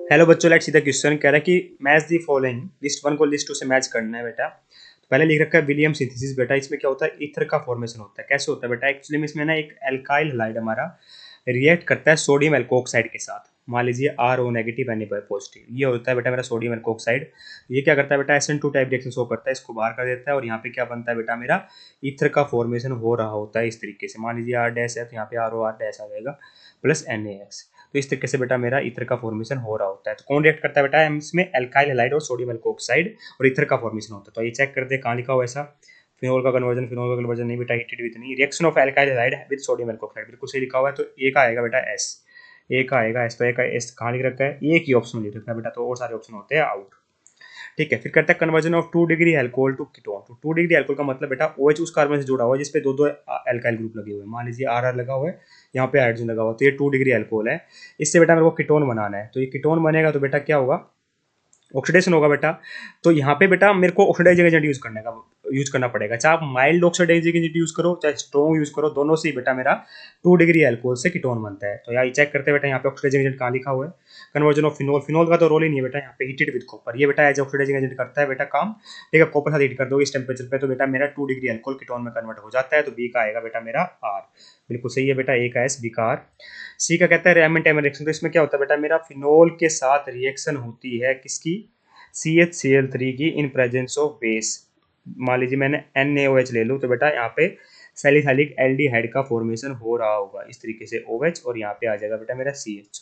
Hello बच्चों, let's see the question. कह रहा है कि match the following, list one को लिस्ट टू से मैच करना है बेटा। तो पहले लिख रखा है विलियम सिंथेसिस। बेटा इसमें क्या होता है, ईथर का फॉर्मेशन होता है। कैसे होता है बेटा, एक्चुअली में इसमें ना एक एल्काइल हैलाइड हमारा रिएक्ट करता है सोडियम एल्कोक्साइड के साथ। मान लीजिए R O negative N positive, ये होता है बेटा मेरा सोडियम एल्कोक्साइड। ये क्या करता है बेटा, SN2 टाइप रिएक्शन शो करता है, इसको बाहर कर देता है और यहाँ पे क्या बनता है बेटा, मेरा ईथर का फॉर्मेशन हो रहा होता है इस तरीके से। मान लीजिए आर डैश है तो यहाँ पे आर ओ आर डैश आ जाएगा प्लस NaX। तो इस तरीके से बेटा मेरा ईथर का फॉर्मेशन हो रहा होता है। तो कौन रिएक्ट करता है बेटा, इसमें एल्काइल हैलाइड और सोडियम एल्कोक्साइड और ईथर का फॉर्मेशन होता है। तो ये चेक करते हैं कहाँ लिखा हुआ ऐसा, फिनोल का कन्वर्जन नहीं बेटा, हीटेड विद नहीं, reaction of alkyl halide with sodium alkoxide, बिल्कुल सही लिखा हुआ है। तो ए का आएगा बेटा एस, ए का आएगा एस। तो ए का एस कहाँ लिख रखा है, एक ही ऑप्शन लिख रखा है बेटा, तो और सारे ऑप्शन होते हैं आउट। ठीक है, फिर करता है conversion of 2 degree alcohol to ketone. तो 2 डिग्री एल्कोहल का मतलब बेटा OH उस कार्बन से जुड़ा हुआ है जिसपे दो दो एल्काइल ग्रुप लगे हुए हैं। मान लीजिए आर लगा हुआ है, यहाँ पे हाइड्रोजन लगा हुआ है, तो ये 2 डिग्री एल्कोहल है। इससे बेटा मेरे को कीटोन बनाना है। तो ये कीटोन बनेगा तो बेटा क्या होगा, ऑक्सीडेशन होगा बेटा। तो यहाँ पे बेटा मेरे को ऑक्सीडाइजिंग एजेंट यूज करना पड़ेगा। चाहे आप माइल्ड ऑक्सीडाइजिंग एजेंट यूज करो चाहे स्ट्रॉन्ग यूज करो, दोनों से ही बेटा मेरा 2 डिग्री एल्कोहल से कीटोन बनता है। तो यहाँ चेक करते हैं बेटा, यहाँ पे ऑक्सीडाइजिंग एजेंट कहाँ लिखा हुआ है, कन्वर्जन ऑफ फिनोल। फिनोल का तो रोल ही नहीं है बेटा, यहाँ पे हीटेड विद कॉपर, ये बेटा एज ऑक्सीडाइजिंग एजेंट करता है बेटा काम। ठीक है, कॉपर साथ हीट कर दो इस टेम्परेचर पे तो बेटा मेरा 2 डिग्री एल्कोहल कीटोन में कन्वर्ट हो जाता है। तो बी का आएगा बेटा मेरा आर, बिल्कुल सही है बेटा, ए का एस, बी का आर। सी का कहता है रैमन-टैमन रिएक्शन। तो इसमें क्या होता है बेटा, मेरा फिनोल के साथ रिएक्शन होती है किसकी, CHCl3 की इन प्रेजेंस ऑफ बेस। मान लीजिए मैंने NaOH ले लूँ तो बेटा यहाँ पे सैलिसाइलिक एल्डिहाइड का फॉर्मेशन हो रहा होगा इस तरीके से OH, और यहाँ पे आ जाएगा बेटा मेरा CH,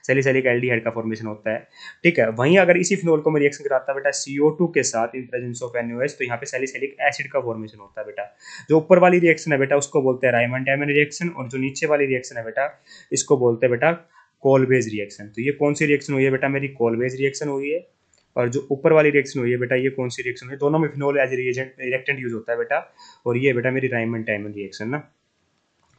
सैलिसाइलिक एल्डिहाइड का फॉर्मेशन होता है। ठीक है, वहीं अगर इसी फिनोल को मैं रिएक्शन कराता बेटा CO2 के साथ इन प्रेजेंस ऑफ NaOH, तो यहाँ पे सैलिसाइलिक एसिड का फॉर्मेशन होता है बेटा। जो ऊपर वाली रिएक्शन है बेटा उसको बोलते हैं रायमंड-टैमन रिएक्शन, और जो नीचे वाली रिएक्शन है बेटा इसको बोलते हैं बेटा कोलबेज रिएक्शन। तो ये कौन सी रिएक्शन हुई है बेटा, मेरी कोलबेज रिएक्शन हुई है। और जो ऊपर वाली रिएक्शन हुई है बेटा, ये कौन सी रिएक्शन हुई है, दोनों में phenol as reagent reactant use होता है बेटा। और ये बेटा मेरी रायमंड-टैमन रिएक्शन ना।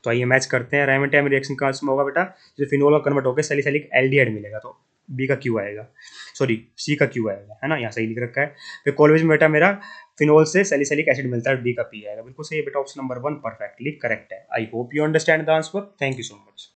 तो आइए मैच करते हैं, रायमंड-टैमन रिएक्शन कहाँ से होगा बेटा, जो फिनोल का कन्वर्ट होकर सैलिसाइलिक एल्डिहाइड मिलेगा, तो बी का क्यू आएगा, सॉरी सी का क्यू आएगा, है ना, यहाँ सही लिख रखा है। फिर कोलवेज में बेटा मेरा फिनोल से सैलिसाइलिक एसिड मिलता है, बी का पी आएगा, बिल्कुल सही है बेटा, ऑप्शन नंबर 1 परफेक्टली करेक्ट है। I hope you understand the answer, thank you so much.